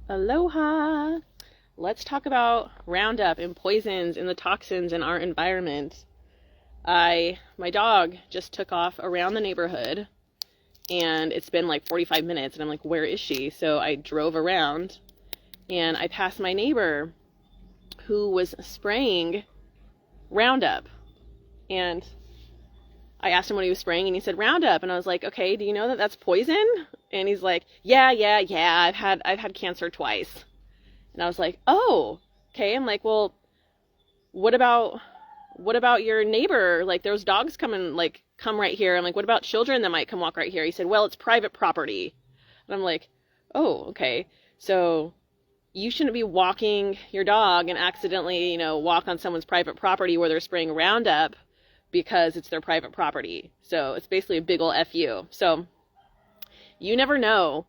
Aloha! Let's talk about Roundup and poisons and the toxins in our environment. My dog just took off around the neighborhood and it's been like 45 minutes and I'm like, where is she? So I drove around and I passed my neighbor who was spraying Roundup, and I asked him what he was spraying and he said Roundup, and I was like, okay, do you know that that's poison? And he's like, yeah, I've had cancer twice. And I was like, oh, okay. I'm like, well, what about your neighbor? Like, there's dogs come right here. I'm like, what about children that might come walk right here? He said, well, it's private property. And I'm like, oh, okay. So you shouldn't be walking your dog and accidentally, walk on someone's private property where they're spraying Roundup because it's their private property. So it's basically a big ol' FU. So you never know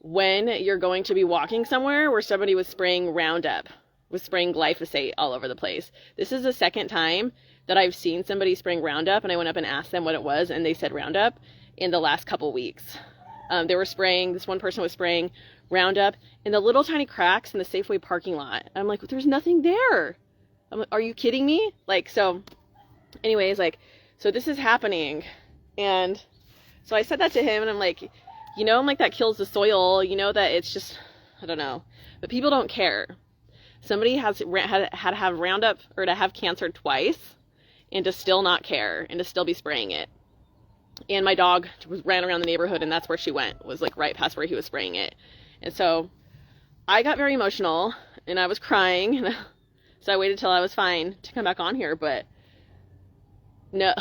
when you're going to be walking somewhere where somebody was spraying Roundup, was spraying glyphosate all over the place. This is the second time that I've seen somebody spraying Roundup, and I went up and asked them what it was, and they said Roundup in the last couple weeks. This one person was spraying Roundup in the little tiny cracks in the Safeway parking lot. I'm like, there's nothing there. I'm like, are you kidding me? So this is happening. And so I said that to him, and I'm like, that kills the soil, that it's just, I don't know. But people don't care. Somebody had to have Roundup or to have cancer twice and to still not care and to still be spraying it. And my dog ran around the neighborhood, and that's where she went, was like right past where he was spraying it. And so I got very emotional and I was crying. And so I waited till I was fine to come back on here. But no,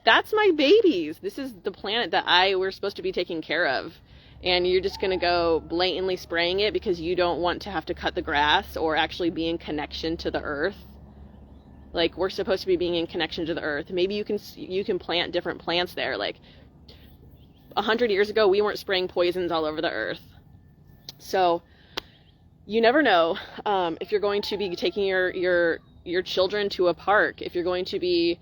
that's my babies. This is the planet that we're supposed to be taking care of. And you're just going to go blatantly spraying it because you don't want to have to cut the grass or actually be in connection to the earth. Like, we're supposed to be being in connection to the earth. Maybe you can plant different plants there. Like 100 years ago, we weren't spraying poisons all over the earth. So you never know if you're going to be taking your children to a park, if you're going to be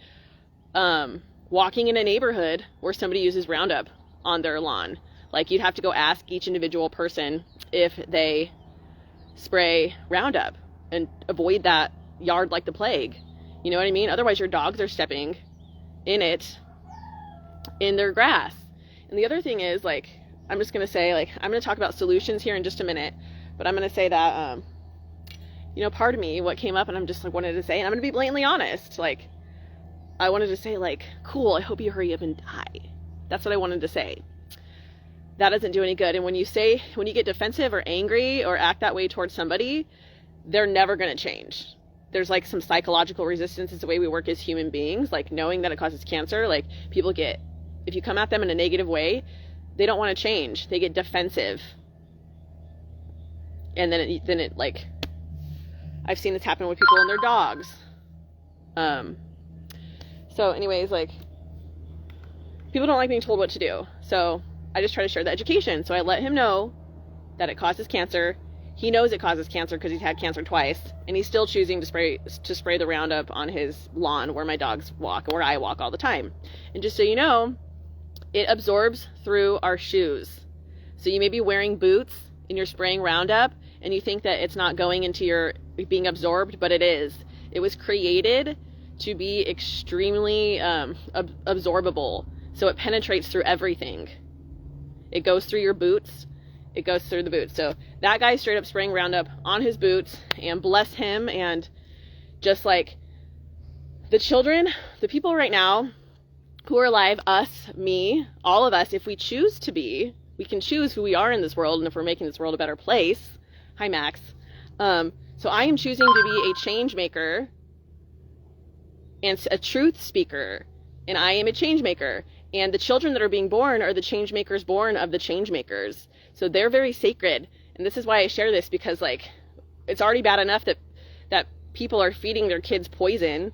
walking in a neighborhood where somebody uses Roundup on their lawn. Like, you'd have to go ask each individual person if they spray Roundup and avoid that yard like the plague. You know what I mean? Otherwise, your dogs are stepping in their grass. And the other thing is, I'm just going to say, I'm going to talk about solutions here in just a minute, but I'm going to say that, part of me, what came up, and I'm just wanted to say, and I'm going to be blatantly honest, I wanted to say, cool, I hope you hurry up and die. That's what I wanted to say. That doesn't do any good. And when you get defensive or angry or act that way towards somebody, they're never going to change. There's some psychological resistance. It's the way we work as human beings, knowing that it causes cancer. People if you come at them in a negative way, they don't want to change. They get defensive. And then I've seen this happen with people and their dogs. So anyways, people don't like being told what to do. So I just try to share the education. So I let him know that it causes cancer. He knows it causes cancer because he's had cancer twice, and he's still choosing to spray the Roundup on his lawn where my dogs walk, where I walk all the time. And just so you know, it absorbs through our shoes. So you may be wearing boots and you're spraying Roundup, and you think that it's not going into being absorbed, but it is. It was created to be extremely absorbable, so it penetrates through everything. It goes through your boots. It goes through the boots. So that guy straight up spraying Roundup on his boots, and bless him. And just the children, the people right now who are alive, us, me, all of us, if we choose to be, we can choose who we are in this world, and if we're making this world a better place. Hi, Max. So I am choosing to be a change maker and a truth speaker, and I am a change maker. And the children that are being born are the change makers born of the change makers. So they're very sacred. And this is why I share this, because it's already bad enough that people are feeding their kids poison,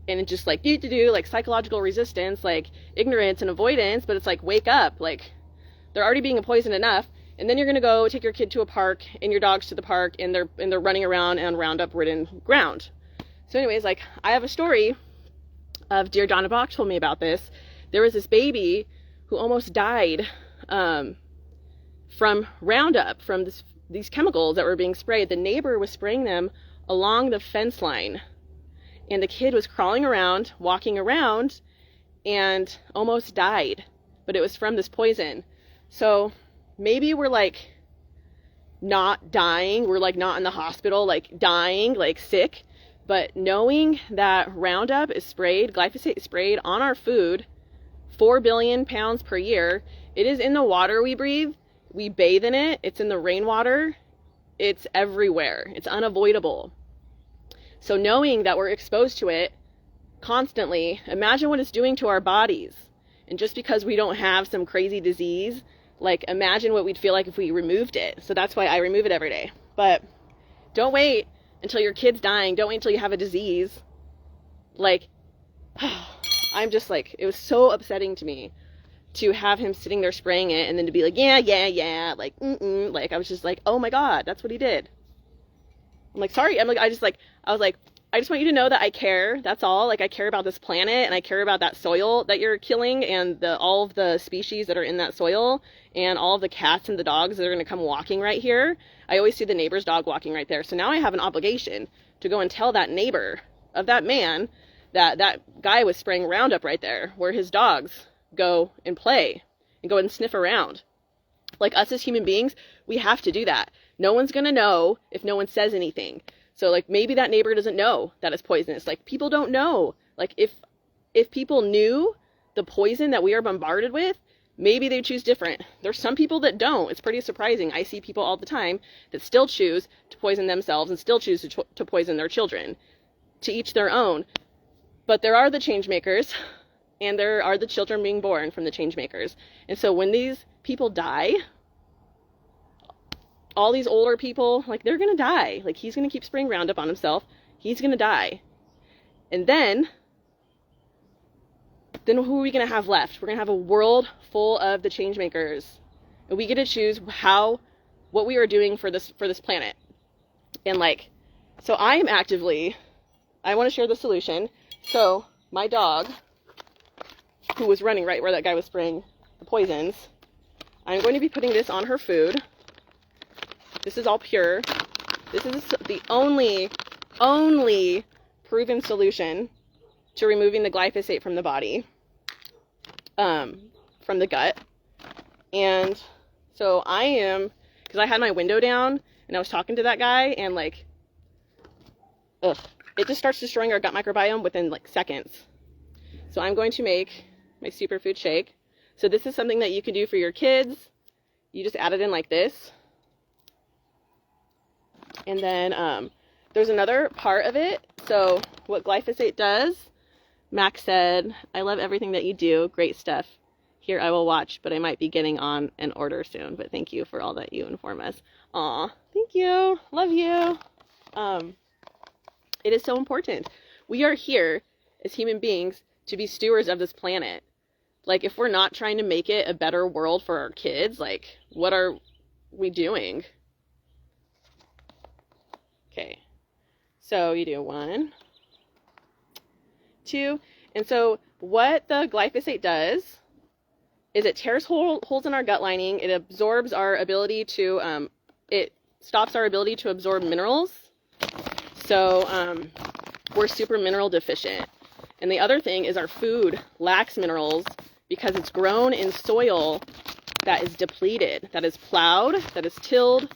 and it's just psychological resistance, ignorance and avoidance. But it's wake up, they're already being poisoned enough. And then you're going to go take your kid to a park and your dogs to the park, and they're running around on Roundup ridden ground. So anyways, I have a story of Dear Donna Bach told me about this. There was this baby who almost died from Roundup, from this these chemicals that were being sprayed. The neighbor was spraying them along the fence line, and the kid was crawling around, walking around, and almost died, but it was from this poison. So maybe we're like not dying, we're like not in the hospital like dying, like sick, but knowing that Roundup is sprayed, glyphosate is sprayed on our food, 4 billion pounds per year. It is in the water we breathe. We bathe in it. It's in the rainwater. It's everywhere. It's unavoidable. So knowing that we're exposed to it constantly, imagine what it's doing to our bodies. And just because we don't have some crazy disease, like imagine what we'd feel like if we removed it. So that's why I remove it every day. But don't wait until your kid's dying. Don't wait until you have a disease. Like, I'm just like, it was so upsetting to me to have him sitting there spraying it and then to be like, yeah, like, like, I was just like, oh my God, that's what he did. I'm like, sorry. I just want you to know that I care. That's all. Like, I care about this planet, and I care about that soil that you're killing, and all of the species that are in that soil, and all of the cats and the dogs that are going to come walking right here. I always see the neighbor's dog walking right there. So now I have an obligation to go and tell that neighbor of that man that that guy was spraying Roundup right there where his dogs go and play and go and sniff around. Like, us as human beings, we have to do that. No one's going to know if no one says anything. So, like, maybe that neighbor doesn't know that it's poisonous. Like, people don't know. Like, if people knew the poison that we are bombarded with, maybe they choose different. There's some people that don't. It's pretty surprising. I see people all the time that still choose to poison themselves and still choose to poison their children. To each their own. But there are the change makers, and there are the children being born from the change makers. And so when these people die, all these older people, like, they're going to die. Like, he's going to keep spraying Roundup on himself. He's going to die. And then who are we going to have left? We're going to have a world full of the change makers. And we get to choose what we are doing for this planet. And, like, so I want to share the solution. So my dog, who was running right where that guy was spraying the poisons, I'm going to be putting this on her food. This is all pure. This is the only proven solution to removing the glyphosate from the body, from the gut. And so because I had my window down and I was talking to that guy, and like, it just starts destroying our gut microbiome within like seconds. So I'm going to make my superfood shake. So this is something that you can do for your kids. You just add it in like this. And then there's another part of it. So what glyphosate does, Max said, I love everything that you do. Great stuff. Here, I will watch, but I might be getting on an order soon. But thank you for all that you inform us. Aw, thank you. Love you. It is so important. We are here as human beings to be stewards of this planet. Like, if we're not trying to make it a better world for our kids, like, what are we doing? Okay. So you do 1, 2. And so what the glyphosate does is it tears holes in our gut lining. It absorbs our ability to, it stops our ability to absorb minerals. So we're super mineral deficient. And the other thing is our food lacks minerals because it's grown in soil that is depleted, that is plowed, that is tilled,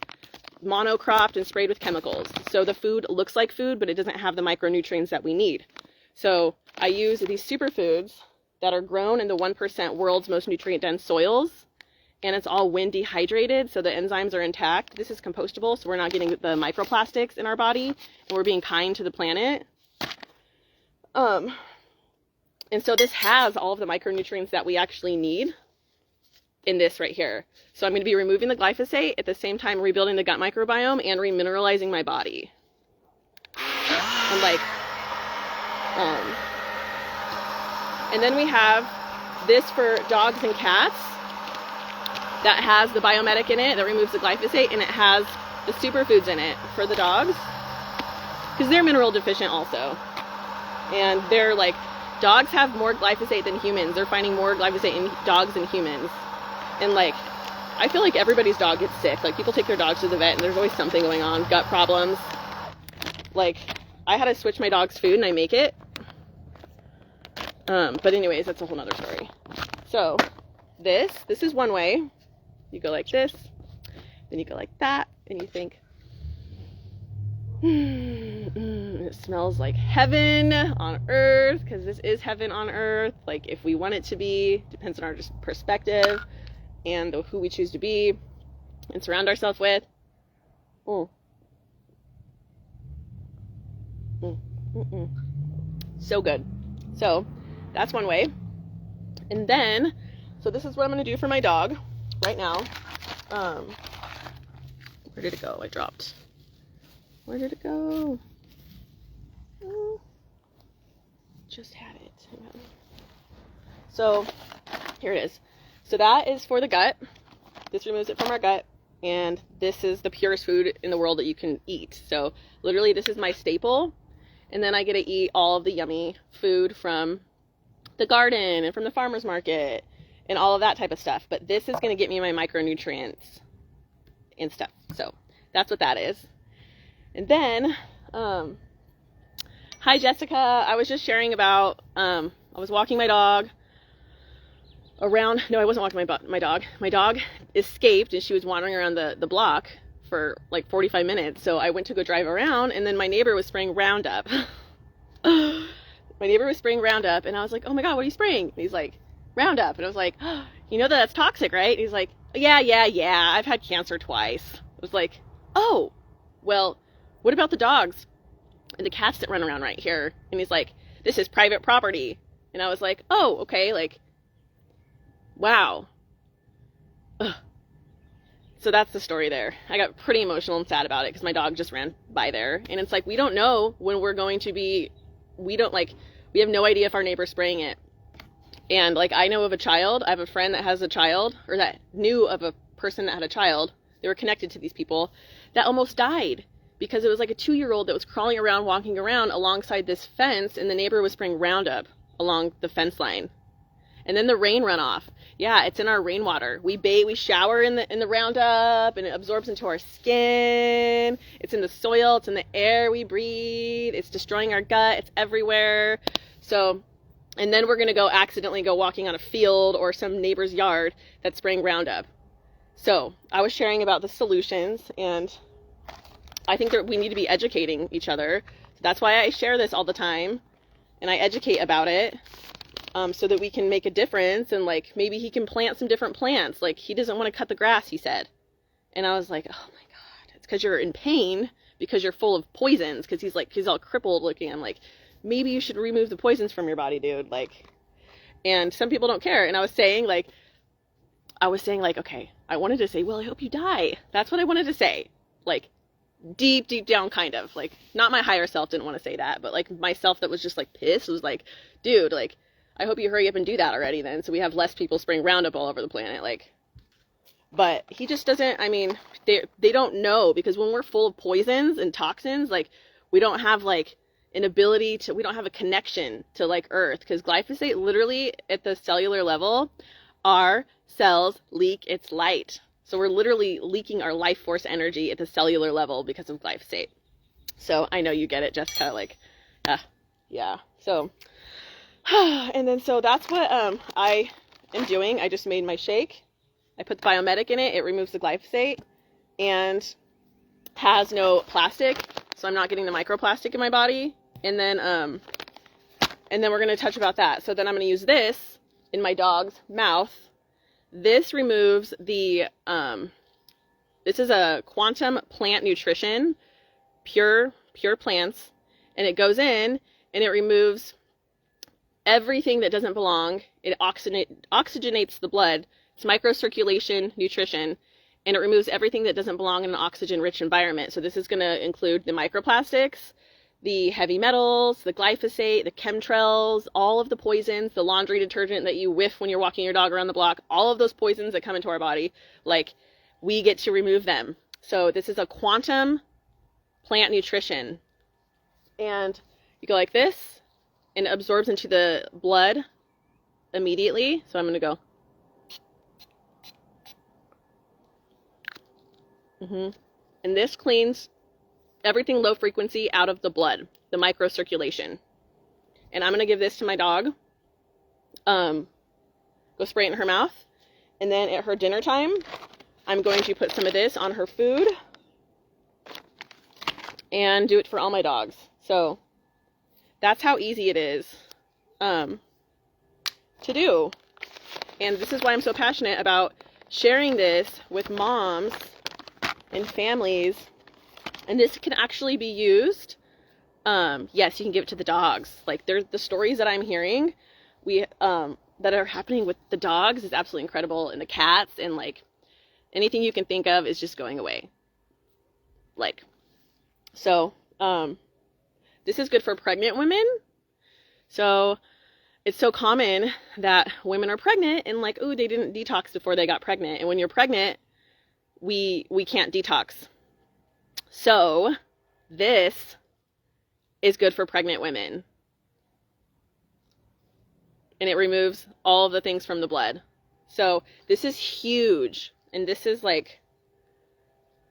monocropped, and sprayed with chemicals. So the food looks like food, but it doesn't have the micronutrients that we need. So I use these superfoods that are grown in the 1% world's most nutrient-dense soils, and it's all wind dehydrated, so the enzymes are intact. This is compostable, so we're not getting the microplastics in our body, and we're being kind to the planet. And so this has all of the micronutrients that we actually need in this right here. So I'm going to be removing the glyphosate, at the same time rebuilding the gut microbiome and remineralizing my body. And like, and then we have this for dogs and cats that has the biomedic in it that removes the glyphosate, and it has the superfoods in it for the dogs because they're mineral deficient also. And they're like, dogs have more glyphosate than humans. They're finding more glyphosate in dogs than humans. And like, I feel like everybody's dog gets sick. Like, people take their dogs to the vet and there's always something going on, gut problems. Like, I had to switch my dog's food and I make it. But anyways, that's a whole nother story. So this is one way. You go like this, then you go like that, and you think, it smells like heaven on earth, because this is heaven on earth. Like, if we want it to be, depends on our just perspective and who we choose to be and surround ourselves with. So good. So that's one way. And then, so this is what I'm going to do for my dog right now. Where did it go? I dropped. Where did it go? Oh, just had it. Hang on. So here it is. So that is for the gut. This removes it from our gut. And this is the purest food in the world that you can eat. So literally this is my staple. And then I get to eat all of the yummy food from the garden and from the farmer's market and all of that type of stuff. But this is going to get me my micronutrients and stuff. So that's what that is. And then, hi Jessica, I was just sharing about, I was walking my dog around, no, I wasn't walking my dog. My dog escaped and she was wandering around the block for like 45 minutes. So I went to go drive around, and then my neighbor was spraying Roundup. My neighbor was spraying Roundup, and I was like, oh my God, what are you spraying? And he's like, Roundup. And I was like, oh, you know that's toxic, right? And he's like, yeah, I've had cancer twice. I was like, oh, well, what about the dogs and the cats that run around right here? And he's like, this is private property. And I was like, oh, okay, like, wow. Ugh. So that's the story there. I got pretty emotional and sad about it because my dog just ran by there. And it's like, we don't know when we're going to be, we have no idea if our neighbor's spraying it. And like, I know of a child, I have a friend that has a child, or that knew of a person that had a child. They were connected to these people that almost died because it was like a 2-year-old that was crawling around, walking around alongside this fence, and the neighbor was spraying Roundup along the fence line. And then the rain runoff. Yeah, it's in our rainwater. We bathe, we shower in the Roundup, and it absorbs into our skin. It's in the soil, it's in the air we breathe. It's destroying our gut, it's everywhere. So, and then we're gonna go accidentally go walking on a field or some neighbor's yard that's spraying Roundup. So, I was sharing about the solutions, and I think that we need to be educating each other. That's why I share this all the time, and I educate about it. So that we can make a difference, and like maybe he can plant some different plants. Like, he doesn't want to cut the grass, he said. And I was like, oh my God, it's because you're in pain because you're full of poisons. Because he's all crippled looking. I'm like, maybe you should remove the poisons from your body, dude. Like, and some people don't care. And I was saying like, okay, I wanted to say, well, I hope you die. That's what I wanted to say. Like, deep down, kind of like, not my higher self didn't want to say that, but like myself that was just like pissed was like, dude, like, I hope you hurry up and do that already then, so we have less people spraying Roundup all over the planet. Like, but he just doesn't, I mean, they don't know, because when we're full of poisons and toxins, like, we don't have like an ability to, we don't have a connection to like Earth, because glyphosate, literally at the cellular level, our cells leak its light. So we're literally leaking our life force energy at the cellular level because of glyphosate. So I know you get it, Jessica, like, yeah. So, and then so that's what I am doing. I just made my shake. I put the Biomedic in it. It removes the glyphosate and has no plastic, so I'm not getting the microplastic in my body. And then we're going to touch about that. So then I'm going to use this in my dog's mouth. This removes the, this is a quantum plant nutrition, pure plants, and it goes in and it removes everything that doesn't belong. It oxygenates the blood. It's microcirculation nutrition, and it removes everything that doesn't belong in an oxygen-rich environment. So this is going to include the microplastics, the heavy metals, the glyphosate, the chemtrails, all of the poisons, the laundry detergent that you whiff when you're walking your dog around the block, all of those poisons that come into our body, like, we get to remove them. So this is a quantum plant nutrition. And you go like this, and it absorbs into the blood immediately. So I'm going to go. And this cleans everything low frequency out of the blood, the microcirculation. And I'm going to give this to my dog. Go spray it in her mouth. And then at her dinner time, I'm going to put some of this on her food and do it for all my dogs. So that's how easy it is to do. And this is why I'm so passionate about sharing this with moms and families. And this can actually be used. Yes, you can give it to the dogs. Like, there's the stories that I'm hearing that are happening with the dogs is absolutely incredible, and the cats, and like anything you can think of is just going away. Like, so this is good for pregnant women. So it's so common that women are pregnant and like, ooh, they didn't detox before they got pregnant. And when you're pregnant, we can't detox. So this is good for pregnant women. And it removes all of the things from the blood. So this is huge. And this is like,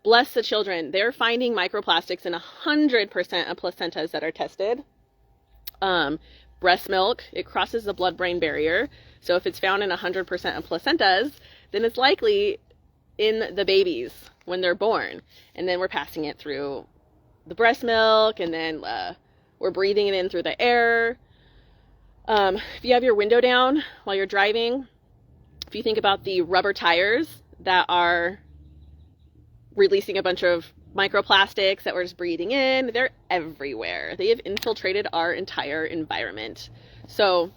bless the children. They're finding microplastics in 100% of placentas that are tested. Breast milk, it crosses the blood-brain barrier. So if it's found in 100% of placentas, then it's likely in the babies when they're born. And then we're passing it through the breast milk, and then we're breathing it in through the air. If you have your window down while you're driving, if you think about the rubber tires that are releasing a bunch of microplastics that we're just breathing in, they're everywhere. They have infiltrated our entire environment. So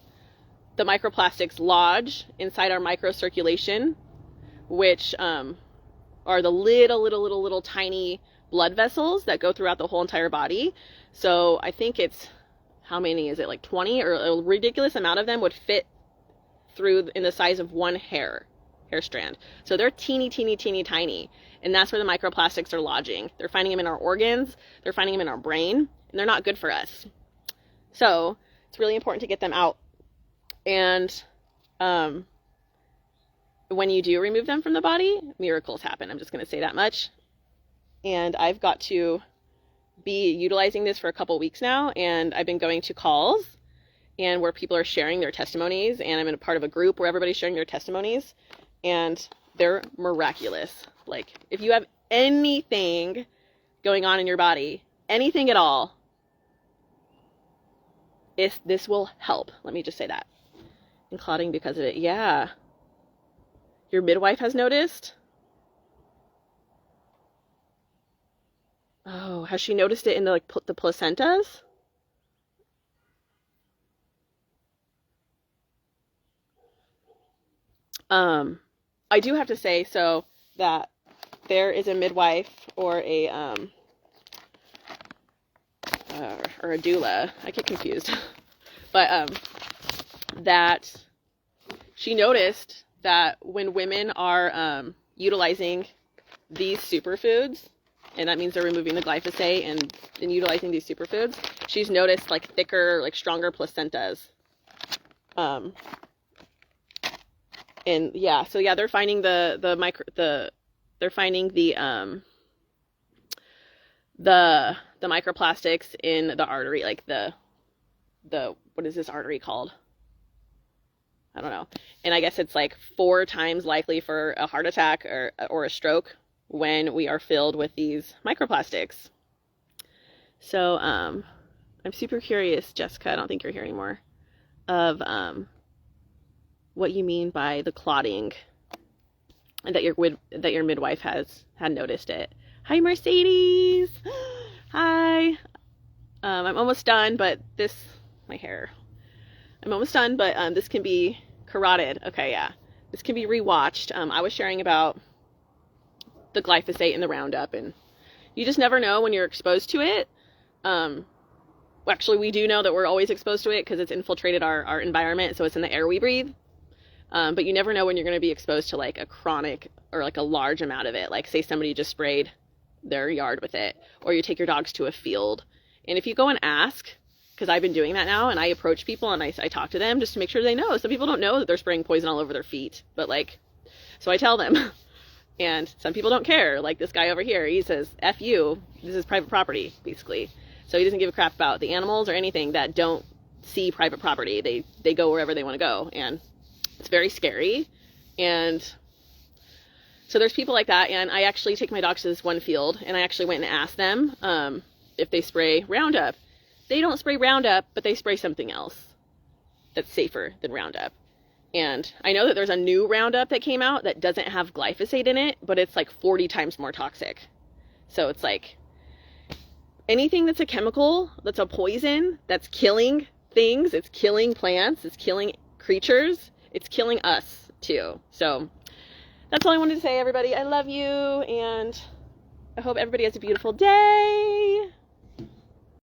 the microplastics lodge inside our microcirculation, which are the little tiny blood vessels that go throughout the whole entire body. So I think it's, how many is it, like 20, or a ridiculous amount of them would fit through in the size of one hair strand. So they're teeny tiny, and that's where the microplastics are lodging. They're finding them in our organs, they're finding them in our brain, and they're not good for us. So it's really important to get them out. And when you do remove them from the body, miracles happen. I'm just going to say that much. And I've got to be utilizing this for a couple weeks now, and I've been going to calls and where people are sharing their testimonies, and I'm in a part of a group where everybody's sharing their testimonies, and they're miraculous. Like, if you have anything going on in your body, anything at all, this will help. Let me just say that. And clotting because of it. Yeah. Your midwife has noticed? Oh, has she noticed it in the placentas? I do have to say, so, that there is a midwife or a doula. I get confused. But that she noticed that when women are utilizing these superfoods, and that means they're removing the glyphosate and utilizing these superfoods, she's noticed like thicker, like stronger placentas. And yeah, so yeah, they're finding they're finding the microplastics in the artery, like the what is this artery called? I don't know. And I guess it's like 4 times likely for a heart attack or a stroke when we are filled with these microplastics. So I'm super curious, Jessica, I don't think you're here anymore, of what you mean by the clotting, and that your midwife had noticed it. Hi, Mercedes. Hi. I'm almost done, but my hair. I'm almost done, but this can be carotid. Okay, yeah. This can be rewatched. I was sharing about the glyphosate and the Roundup, and you just never know when you're exposed to it. Actually, we do know that we're always exposed to it because it's infiltrated our environment, so it's in the air we breathe. But you never know when you're going to be exposed to like a chronic or like a large amount of it. Like, say somebody just sprayed their yard with it, or you take your dogs to a field. And if you go and ask, because I've been doing that now, and I approach people and I talk to them just to make sure they know. Some people don't know that they're spraying poison all over their feet, but like, so I tell them. And some people don't care. Like this guy over here, he says, F you, this is private property, basically. So he doesn't give a crap about the animals or anything that don't see private property. They go wherever they want to go. And it's very scary. And so there's people like that. And I actually take my dogs to this one field, and I actually went and asked them if they spray Roundup. They don't spray Roundup, but they spray something else that's safer than Roundup. And I know that there's a new Roundup that came out that doesn't have glyphosate in it, but it's like 40 times more toxic. So it's like anything that's a chemical, that's a poison, that's killing things, it's killing plants, it's killing creatures, it's killing us too. So that's all I wanted to say, everybody. I love you, and I hope everybody has a beautiful day.